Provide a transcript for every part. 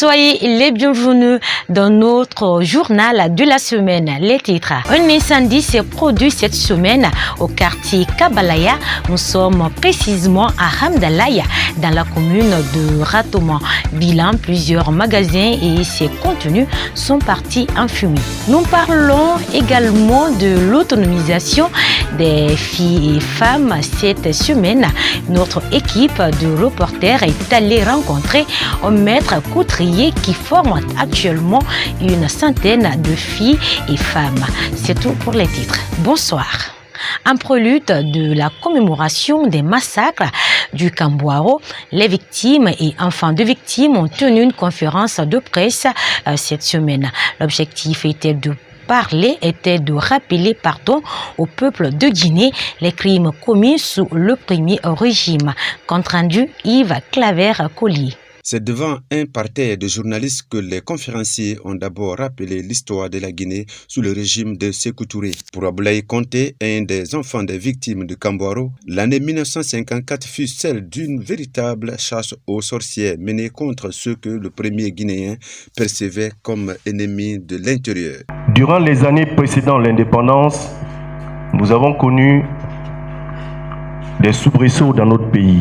Soyez les bienvenus dans notre journal de la semaine. Les titres. Un incendie s'est produit cette semaine au quartier Kabalaya. Nous sommes précisément à Hamdalaya, dans la commune de Ratouma. Bilan, plusieurs magasins et ses contenus sont partis en fumée. Nous parlons également de l'autonomisation des filles et femmes. Cette semaine, notre équipe de reporters est allée rencontrer un maître couturier qui forme actuellement une centaine de filles et femmes. C'est tout pour les titres. Bonsoir. En prélude de la commémoration des massacres du Kambouaro, les victimes et enfants de victimes ont tenu une conférence de presse cette semaine. L'objectif était de rappeler au peuple de Guinée les crimes commis sous le premier régime. Compte rendu Yves Claver-Collier. C'est devant un parterre de journalistes que les conférenciers ont d'abord rappelé l'histoire de la Guinée sous le régime de Sékou Touré. Pour Abdoulaye Conté, un des enfants des victimes de Kambouaro, l'année 1954 fut celle d'une véritable chasse aux sorcières menée contre ceux que le premier Guinéen percevait comme ennemis de l'intérieur. Durant les années précédant l'indépendance, nous avons connu des soubresauts dans notre pays.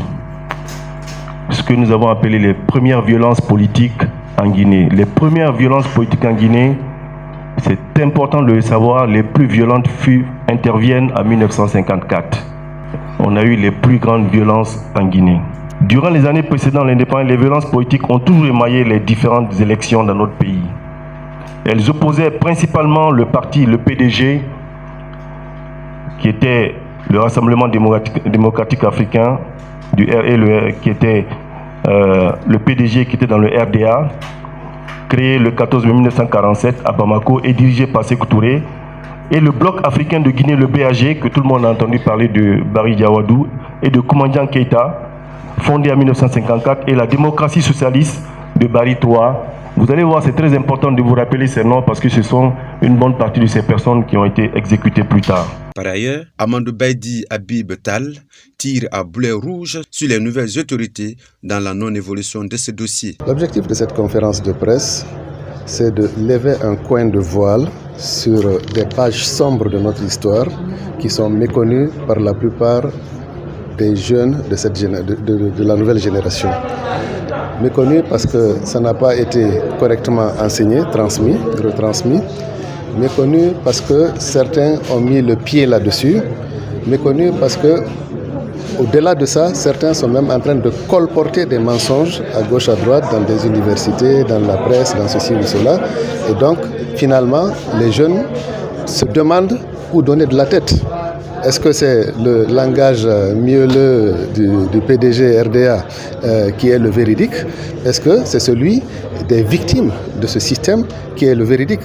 Ce que nous avons appelé les premières violences politiques en Guinée. Les premières violences politiques en Guinée, c'est important de le savoir, les plus violentes interviennent en 1954. On a eu les plus grandes violences en Guinée. Durant les années précédant l'indépendance, les violences politiques ont toujours émaillé les différentes élections dans notre pays. Elles opposaient principalement le parti, le PDG, qui était le Rassemblement démocratique africain, qui était le PDG qui était dans le RDA, créé le 14 mai 1947 à Bamako et dirigé par Sékou Touré, et le bloc africain de Guinée, le BAG, que tout le monde a entendu parler de Barry Diawadou, et de Koumandian Keïta, fondé en 1954, et la démocratie socialiste de Barry III. Vous allez voir, c'est très important de vous rappeler ces noms parce que ce sont une bonne partie de ces personnes qui ont été exécutées plus tard. Par ailleurs, Amadou Baïdi Habib Tal tire à boulet rouge sur les nouvelles autorités dans la non-évolution de ce dossier. L'objectif de cette conférence de presse, c'est de lever un coin de voile sur des pages sombres de notre histoire qui sont méconnues par la plupart des jeunes de la nouvelle génération. Méconnu parce que ça n'a pas été correctement enseigné, transmis, retransmis. Méconnu parce que certains ont mis le pied là-dessus. Méconnu parce que, au-delà de ça, certains sont même en train de colporter des mensonges à gauche, à droite, dans des universités, dans la presse, dans ceci ou cela. Et donc, finalement, les jeunes se demandent où donner de la tête. Est-ce que c'est le langage mielleux du PDG RDA qui est le véridique? Est-ce que c'est celui des victimes de ce système qui est le véridique?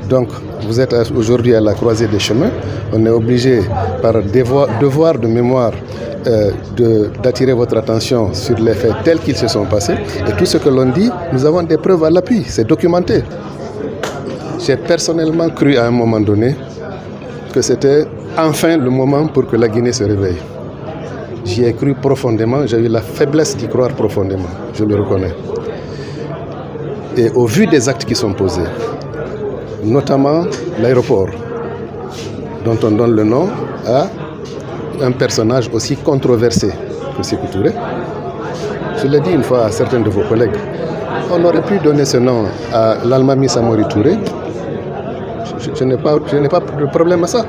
Donc, vous êtes aujourd'hui à la croisée des chemins. On est obligé, par devoir de mémoire, d'attirer votre attention sur les faits tels qu'ils se sont passés. Et tout ce que l'on dit, nous avons des preuves à l'appui. C'est documenté. J'ai personnellement cru à un moment donné que c'était enfin le moment pour que la Guinée se réveille. J'y ai cru profondément, j'ai eu la faiblesse d'y croire profondément, je le reconnais. Et au vu des actes qui sont posés, notamment l'aéroport, dont on donne le nom à un personnage aussi controversé que Sékou Touré. Je l'ai dit une fois à certains de vos collègues, on aurait pu donner ce nom à l'Almami Samori Touré. Je n'ai pas de problème à ça.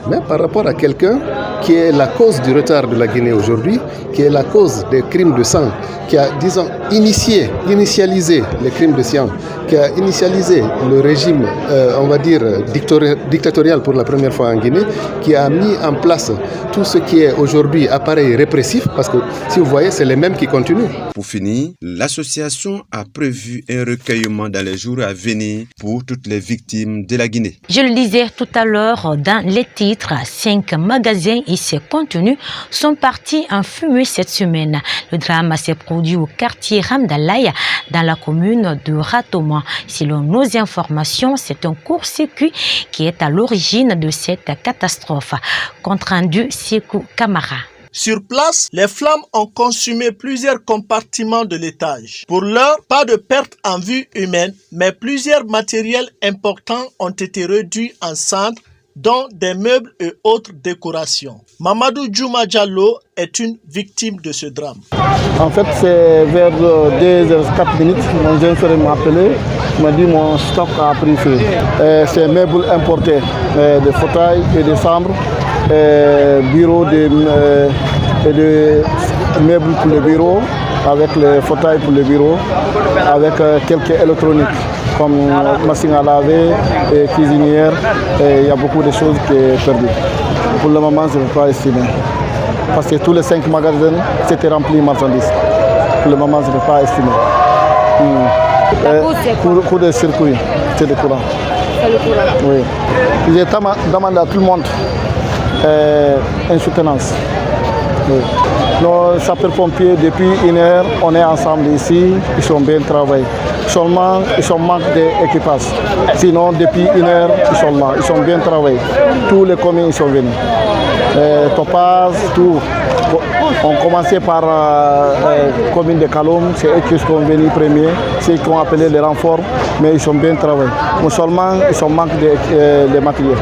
Mais par rapport à quelqu'un qui est la cause du retard de la Guinée aujourd'hui, qui est la cause des crimes de sang, qui a, disons, initialisé les crimes de sang, qui a initialisé le régime, on va dire, dictatorial pour la première fois en Guinée, qui a mis en place tout ce qui est aujourd'hui appareil répressif, parce que si vous voyez, c'est les mêmes qui continuent. Pour finir, l'association a prévu un recueillement dans les jours à venir pour toutes les victimes de la Guinée. Je le disais tout à l'heure dans les titres, 5 magasins et ses contenus sont partis en fumée cette semaine. Le drame s'est produit au quartier Hamdalaya, dans la commune de Ratouma. Selon nos informations, c'est un court-circuit qui est à l'origine de cette catastrophe. Compte rendu Sékou Camara. Sur place, les flammes ont consumé plusieurs compartiments de l'étage. Pour l'heure, pas de perte en vie humaine, mais plusieurs matériels importants ont été réduits en cendres, dont des meubles et autres décorations. Mamadou Djouma Diallo est une victime de ce drame. En fait, c'est vers 2h04, mon jeune frère m'a appelé, m'a dit mon stock a pris feu. C'est meubles importés, des fauteuils et des chambres, bureaux et des meubles pour le bureau, avec les fauteuils pour le bureau, avec quelques électroniques comme machine à laver et cuisinière. Il y a beaucoup de choses qui sont perdues. Pour le moment, je ne peux pas estimer. Parce que tous les 5 magasins s'étaient remplis de marchandises. Pour le moment, je ne peux pas estimer. Coup de circuit, c'est le courant. C'est le courant. Oui. J'ai demandé à tout le monde une soutenance. Oui. Nos sapeurs-pompiers, depuis 1h, on est ensemble ici, ils sont bien travaillés. Seulement, ils ont manque d'équipage. Sinon, depuis 1h, ils sont là, ils sont bien travaillés. Tous les communes sont venus. Topaz, tout. On commençait par commune de Kaloum, c'est eux qui sont venus premiers, c'est eux qui ont appelé les renforts, mais ils sont bien travaillés. Mais seulement, ils ont manque de matériel.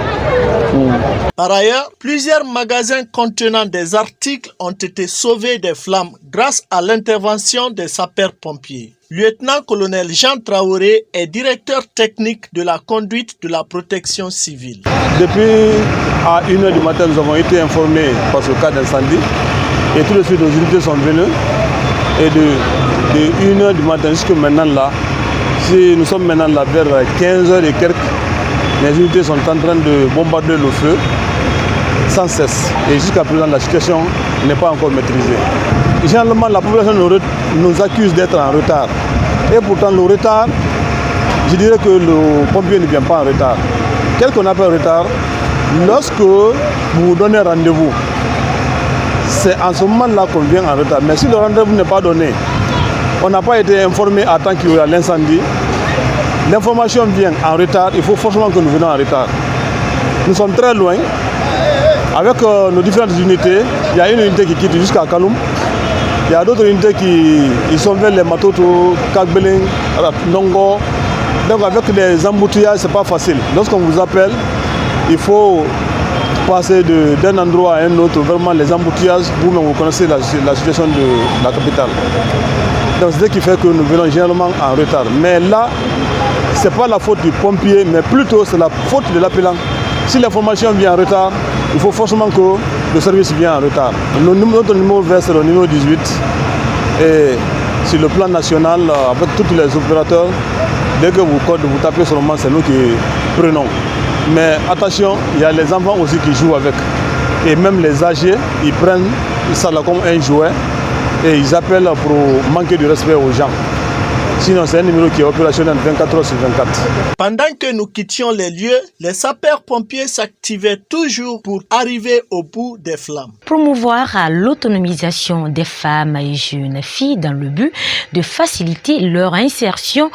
Par ailleurs, plusieurs magasins contenant des articles ont été sauvés des flammes grâce à l'intervention des sapeurs-pompiers. Lieutenant-colonel Jean Traoré est directeur technique de la conduite de la protection civile. Depuis à 1h du matin, nous avons été informés par ce cas d'incendie et tout de suite nos unités sont venues. Et de 1h du matin jusqu'à maintenant là, si nous sommes maintenant là vers 15h et quelques, les unités sont en train de bombarder le feu sans cesse. Et jusqu'à présent, la situation n'est pas encore maîtrisée. Généralement, la population nous accuse d'être en retard. Et pourtant, le retard, je dirais que le pompier ne vient pas en retard. Quel qu'on appelle retard, lorsque vous vous donnez rendez-vous, c'est en ce moment-là qu'on vient en retard. Mais si le rendez-vous n'est pas donné, on n'a pas été informé à temps qu'il y aura l'incendie, l'information vient en retard, il faut forcément que nous venions en retard. Nous sommes très loin. Avec nos différentes unités, il y a une unité qui quitte jusqu'à Kaloum. Il y a d'autres unités qui sont vers les Matoto, Kakbeling, Nongo. Donc avec des embouteillages, ce n'est pas facile. Lorsqu'on vous appelle, il faut passer d'un endroit à un autre. Vraiment les embouteillages, vous-même vous connaissez la situation de la capitale. Donc c'est ce qui fait que nous venons généralement en retard. Mais là, ce n'est pas la faute du pompier, mais plutôt c'est la faute de l'appelant. Si l'information vient en retard, il faut forcément que le service vienne en retard. Notre numéro vert, c'est le numéro 18. Et sur le plan national, avec tous les opérateurs, dès que vous tapez sur le moment, c'est nous qui prenons. Mais attention, il y a les enfants aussi qui jouent avec. Et même les âgés, ils prennent ça là comme un jouet et ils appellent pour manquer de respect aux gens. Sinon, c'est un numéro qui est opérationnel 24 heures sur 24. Pendant que nous quittions les lieux, les sapeurs-pompiers s'activaient toujours pour arriver au bout des flammes. Promouvoir l'autonomisation des femmes et jeunes filles dans le but de faciliter leur insertion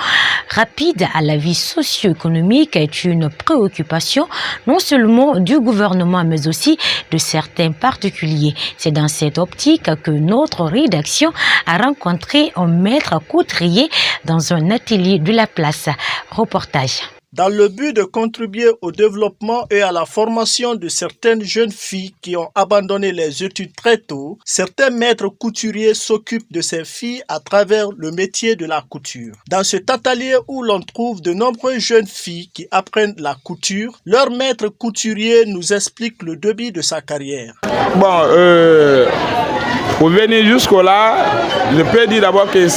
rapide à la vie socio-économique est une préoccupation non seulement du gouvernement mais aussi de certains particuliers. C'est dans cette optique que notre rédaction a rencontré un maître couturier dans un atelier de la place. Reportage. Dans le but de contribuer au développement et à la formation de certaines jeunes filles qui ont abandonné les études très tôt, certains maîtres couturiers s'occupent de ces filles à travers le métier de la couture. Dans cet atelier où l'on trouve de nombreuses jeunes filles qui apprennent la couture, leur maître couturier nous explique le début de sa carrière. Bon, pour venir jusque-là, je peux dire d'abord que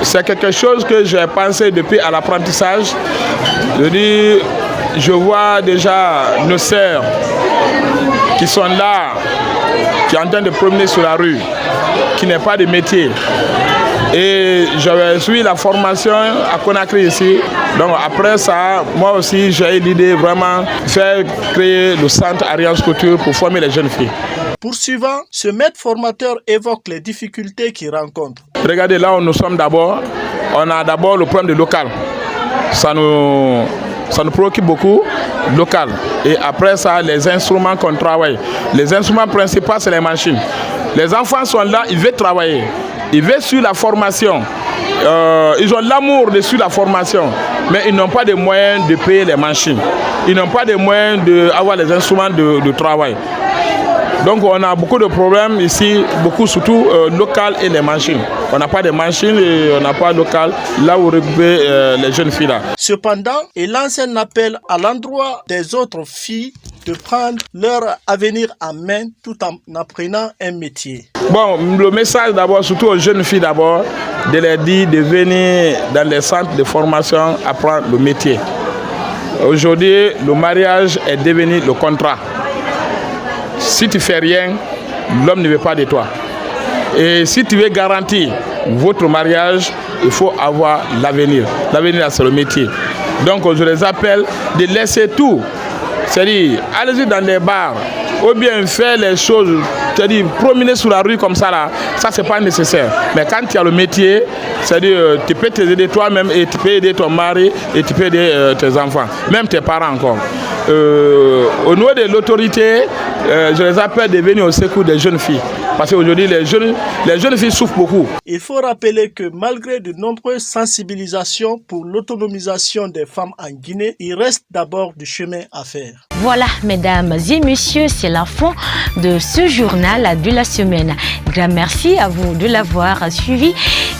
c'est quelque chose que j'ai pensé depuis à l'apprentissage. Je vois déjà nos sœurs qui sont là, qui sont en train de promener sur la rue, qui n'est pas de métier. Et j'avais suivi la formation à Conakry ici. Donc après ça, moi aussi j'ai eu l'idée vraiment de faire créer le centre Alliance Couture pour former les jeunes filles. Poursuivant, ce maître formateur évoque les difficultés qu'il rencontre. Regardez là où nous sommes d'abord. On a d'abord le problème de local. Ça nous ça nous préoccupe beaucoup, local. Et après ça, les instruments qu'on travaille. Les instruments principaux, c'est les machines. Les enfants sont là, ils veulent travailler. Ils veulent suivre la formation. Ils ont l'amour de suivre la formation. Mais ils n'ont pas de moyens de payer les machines. Ils n'ont pas de moyens d'avoir les instruments de travail. Donc on a beaucoup de problèmes ici, beaucoup surtout local et les machines. On n'a pas de machines et on n'a pas local là où regrouper les jeunes filles là. Cependant, il lance un appel à l'endroit des autres filles de prendre leur avenir en main tout en apprenant un métier. Bon, le message d'abord, surtout aux jeunes filles d'abord, de leur dire de venir dans les centres de formation apprendre le métier. Aujourd'hui, le mariage est devenu le contrat. Si tu fais rien, l'homme ne veut pas de toi. Et si tu veux garantir votre mariage, il faut avoir l'avenir. L'avenir, c'est le métier. Donc, je les appelle de laisser tout. C'est-à-dire, allez-y dans les bars, ou bien faire les choses, c'est-à-dire promener sur la rue comme ça, là, ça, c'est pas nécessaire. Mais quand tu as le métier, c'est-à-dire, tu peux t'aider toi-même et tu peux aider ton mari et tu peux aider tes enfants, même tes parents encore. Au niveau de l'autorité, je les appelle de venir au secours des jeunes filles. Parce qu'aujourd'hui, les jeunes filles souffrent beaucoup. Il faut rappeler que malgré de nombreuses sensibilisations pour l'autonomisation des femmes en Guinée, il reste d'abord du chemin à faire. Voilà, mesdames et messieurs, c'est la fin de ce journal de la semaine. Grand merci à vous de l'avoir suivi.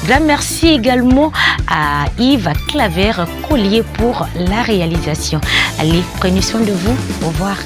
Grand merci également à Yves Claver Collier pour la réalisation. Allez, prenez soin de vous. Au revoir.